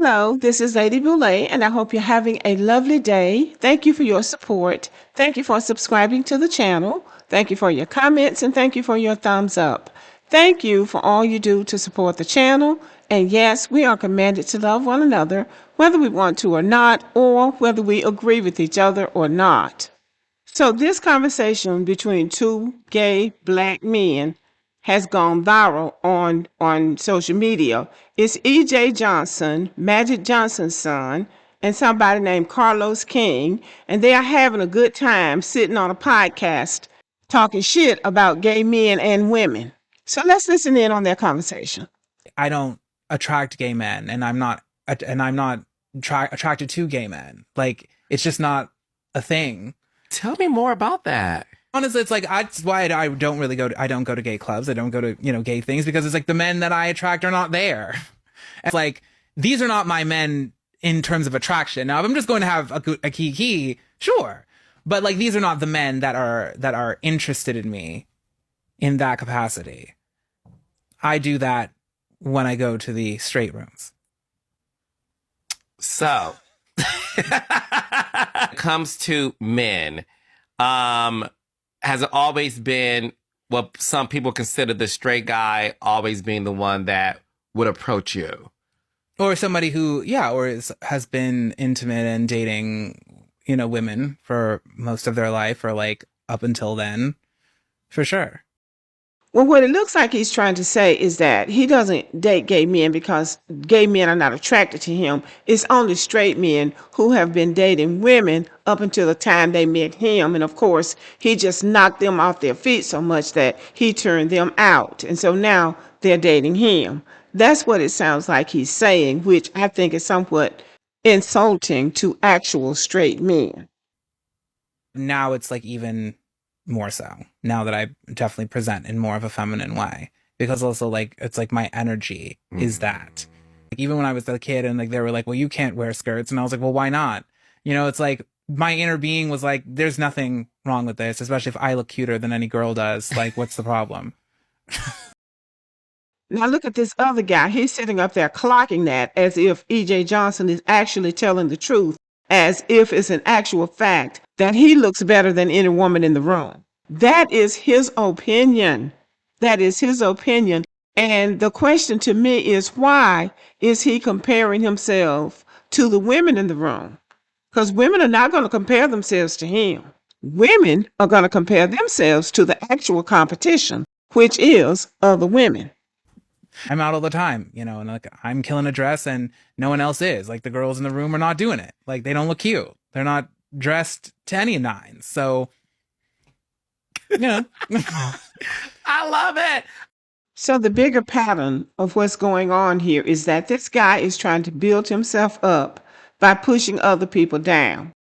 Hello, this is Lady Boulay, and I hope you're having a lovely day. Thank you for your support. Thank you for subscribing to the channel. Thank you for your comments, and thank you for your thumbs up. Thank you for all you do to support the channel. And yes, we are commanded to love one another, whether we want to or not, or whether we agree with each other or not. So this conversation between two gay black men has gone viral on social media. It's E.J. Johnson, Magic Johnson's son, and somebody named Carlos King, and they are having a good time sitting on a podcast talking shit about gay men and women. So let's listen in on their conversation. I don't attract gay men, and I'm not attracted to gay men. Like, it's just not a thing. Tell me more about that. Honestly, it's like that's why I don't really I don't go to gay clubs. I don't go to gay things, because it's like the men that I attract are not there. It's like, these are not my men in terms of attraction. Now, if I'm just going to have a kiki, sure, but like, these are not the men that are interested in me in that capacity. I do that when I go to the straight rooms. So, it comes to men, has it always been what some people consider the straight guy always being the one that would approach you? Or somebody who, has been intimate and dating, women for most of their life, or like up until then, for sure. Well, what it looks like he's trying to say is that he doesn't date gay men because gay men are not attracted to him. It's only straight men who have been dating women up until the time they met him. And of course, he just knocked them off their feet so much that he turned them out. And so now they're dating him. That's what it sounds like he's saying, which I think is somewhat insulting to actual straight men. Now it's like even more so, now that I definitely present in more of a feminine way, because also like it's like my energy is that. Like, even when I was a kid and like they were like, well, you can't wear skirts, and I was like, well, why not? It's like my inner being was like, there's nothing wrong with this, especially if I look cuter than any girl does. Like, what's the problem? Now look at this other guy. He's sitting up there clocking that as if E.J. Johnson is actually telling the truth, as if it's an actual fact that he looks better than any woman in the room. That is his opinion. That is his opinion. And the question to me is, why is he comparing himself to the women in the room? Because women are not going to compare themselves to him. Women are going to compare themselves to the actual competition, which is other women. I'm out all the time, and like I'm killing a dress and no one else is. Like, the girls in the room are not doing it. Like, they don't look cute. They're not dressed to any nines. So, I love it. So the bigger pattern of what's going on here is that this guy is trying to build himself up by pushing other people down.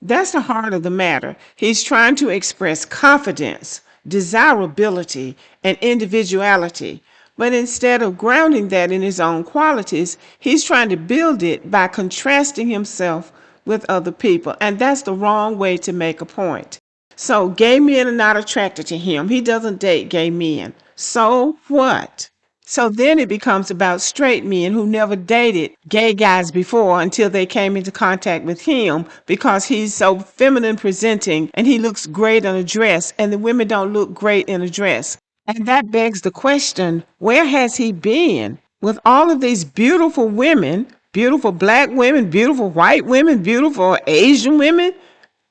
That's the heart of the matter. He's trying to express confidence, desirability, and individuality. But instead of grounding that in his own qualities, he's trying to build it by contrasting himself with other people. And that's the wrong way to make a point. So gay men are not attracted to him. He doesn't date gay men. So what? So then it becomes about straight men who never dated gay guys before until they came into contact with him, because he's so feminine presenting and he looks great in a dress, and the women don't look great in a dress. And that begs the question, where has he been with all of these beautiful women, beautiful black women, beautiful white women, beautiful Asian women,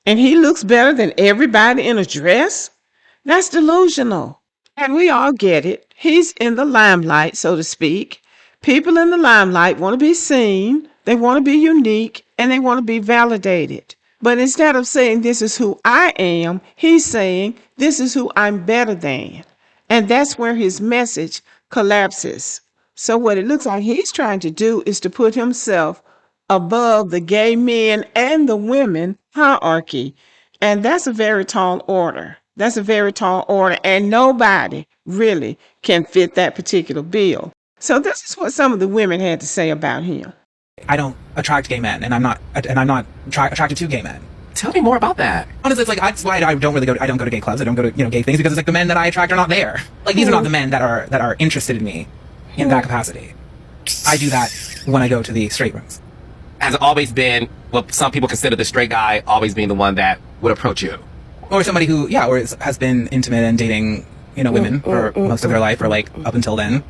and he looks better than everybody in a dress? That's delusional. And we all get it. He's in the limelight, so to speak, People in the limelight want to be seen, they want to be unique, and they want to be validated. But instead of saying this is who I am, he's saying this is who I'm better than. And that's where his message collapses. So what it looks like he's trying to do is to put himself above the gay men and the women hierarchy. And that's a very tall order. That's a very tall order. And nobody really can fit that particular bill. So this is what some of the women had to say about him. I don't attract gay men, and I'm not attracted to gay men. Tell me more about that. Honestly, it's like that's why I don't go to gay clubs. I don't go to gay things because it's like the men that I attract are not there. Like these are not the men that are interested in me in that capacity. I do that when I go to the straight rooms. Has it always been what some people consider the straight guy always being the one that would approach you? Or somebody who, has been intimate and dating, women for most of their life, or like up until then.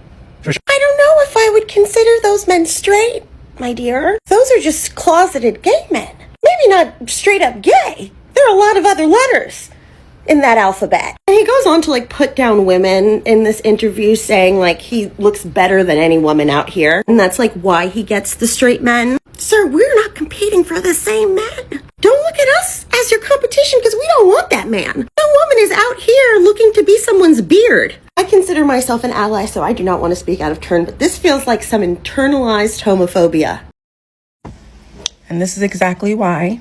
For sure. I don't know if I would consider those men straight, my dear. Those are just closeted gay men. Maybe not straight up gay. There are a lot of other letters in that alphabet. And he goes on to like put down women in this interview, saying like he looks better than any woman out here. And that's like why he gets the straight men. Sir, we're not competing for the same men. Don't look at us as your competition because we don't want that man. No woman is out here looking to be someone's beard. I consider myself an ally, so I do not want to speak out of turn, but this feels like some internalized homophobia. And this is exactly why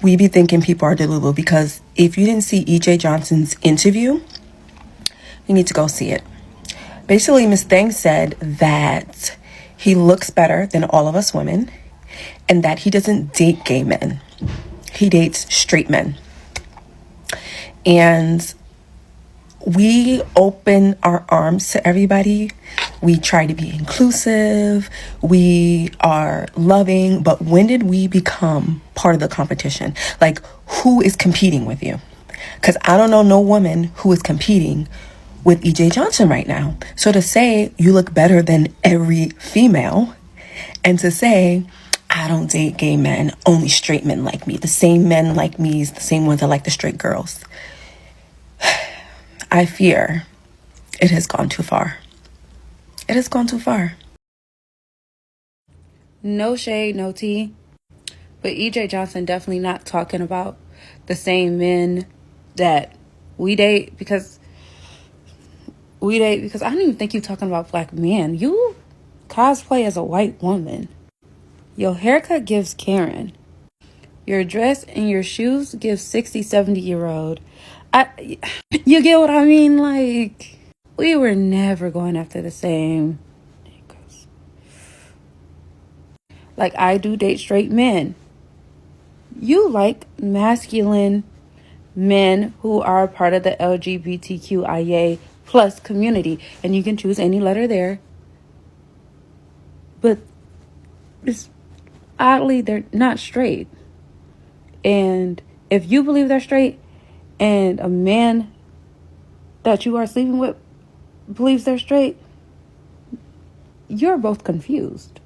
we be thinking people are delulu, because if you didn't see E.J. Johnson's interview, you need to go see it. Basically, Ms. Thang said that he looks better than all of us women and that he doesn't date gay men. He dates straight men. And we open our arms to everybody. We try to be inclusive. We are loving. But when did we become part of the competition? Like, who is competing with you? Because I don't know no woman who is competing with E.J. Johnson right now. So to say you look better than every female, and to say I don't date gay men, only straight men like me, the same men like me is the same ones that like the straight girls, I fear it has gone too far. It has gone too far. No shade, no tea. But E.J. Johnson definitely not talking about the same men that we date, because I don't even think you talking about black men. You cosplay as a white woman. Your haircut gives Karen. Your dress and your shoes give 60, 70-year-old. You get what I mean? Like, we were never going after the same niggas. Like, I do date straight men. You like masculine men who are part of the LGBTQIA plus community, and you can choose any letter there. But it's oddly, they're not straight. And if you believe they're straight, and a man that you are sleeping with believes they're straight, you're both confused.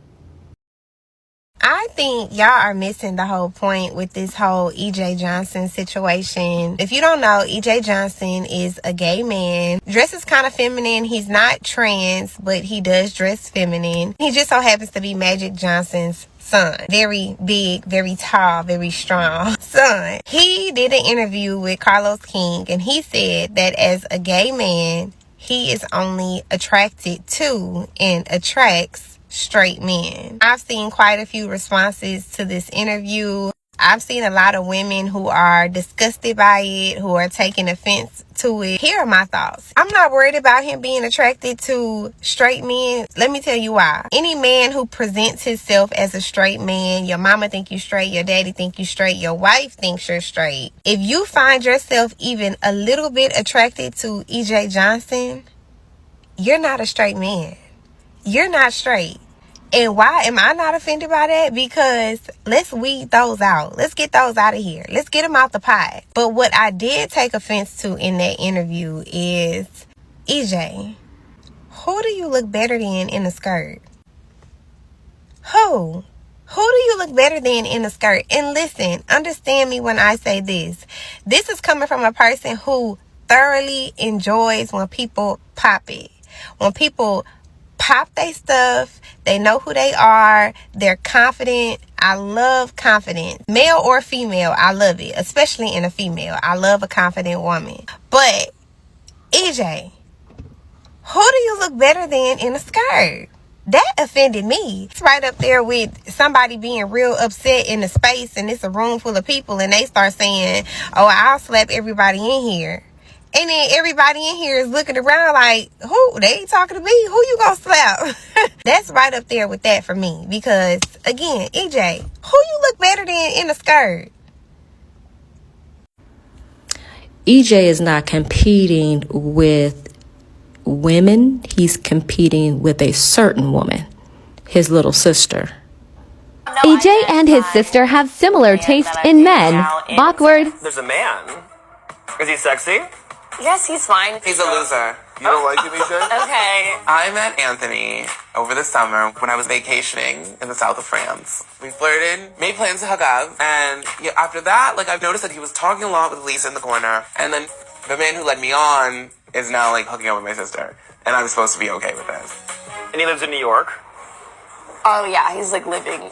I think y'all are missing the whole point with this whole E.J. Johnson situation. If you don't know, E.J. Johnson is a gay man. Dresses kind of feminine. He's not trans, but he does dress feminine. He just so happens to be Magic Johnson's son. Very big, very tall, very strong son. He did an interview with Carlos King, and he said that as a gay man, he is only attracted to and attracts straight men. I've seen quite a few responses to this interview. I've seen a lot of women who are disgusted by it, who are taking offense to it. Here are my thoughts. I'm not worried about him being attracted to straight men. Let me tell you why. Any man who presents himself as a straight man, your mama think you straight, your daddy think you straight, your wife thinks you're straight. If you find yourself even a little bit attracted to E.J. Johnson, you're not a straight man. You're not straight. And why am I not offended by that? Because let's weed those out. Let's get those out of here. Let's get them out the pot. But what I did take offense to in that interview is, EJ, who do you look better than in a skirt? Who? Who do you look better than in a skirt? And listen, understand me when I say this. This is coming from a person who thoroughly enjoys when people pop it. When people pop their stuff. They know who they are. They're confident. I love confidence. Male or female, I love it. Especially in a female. I love a confident woman. But, EJ, who do you look better than in a skirt? That offended me. It's right up there with somebody being real upset in a space and it's a room full of people and they start saying, oh, I'll slap everybody in here. And then everybody in here is looking around like, who? They ain't talking to me. Who you gonna slap? That's right up there with that for me. Because, again, EJ, who you look better than in a skirt? EJ is not competing with women. He's competing with a certain woman, his little sister. EJ and his sister have similar taste in men. Awkward. There's a man. Is he sexy? Yes, he's fine. He's a loser. You don't like him, EJ? Okay. I met Anthony over the summer when I was vacationing in the south of France. We flirted, made plans to hook up, and yeah, after that, I've noticed that he was talking a lot with Lisa in the corner, and then the man who led me on is now, hooking up with my sister, and I'm supposed to be okay with this. And he lives in New York? Oh, yeah, he's living.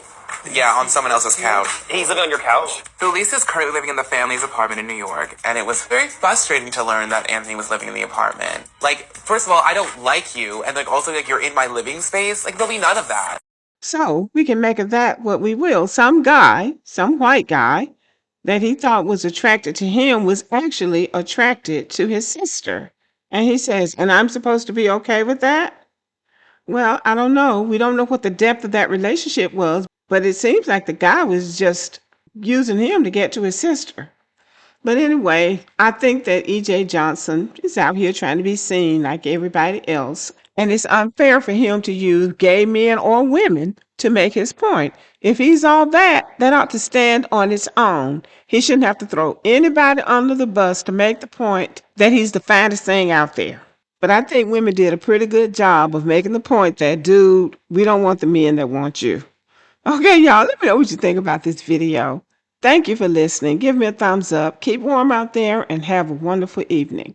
Yeah, on someone else's couch. He's living on your couch? So Lisa's currently living in the family's apartment in New York, and it was very frustrating to learn that Anthony was living in the apartment. First of all, I don't like you, and also you're in my living space. There'll be none of that. So we can make of that what we will. Some guy, some white guy, that he thought was attracted to him was actually attracted to his sister. And he says, and I'm supposed to be okay with that? Well, I don't know. We don't know what the depth of that relationship was, but it seems like the guy was just using him to get to his sister. But anyway, I think that E.J. Johnson is out here trying to be seen like everybody else. And it's unfair for him to use gay men or women to make his point. If he's all that, that ought to stand on its own. He shouldn't have to throw anybody under the bus to make the point that he's the finest thing out there. But I think women did a pretty good job of making the point that, dude, we don't want the men that want you. Okay, y'all, let me know what you think about this video. Thank you for listening. Give me a thumbs up. Keep warm out there and have a wonderful evening.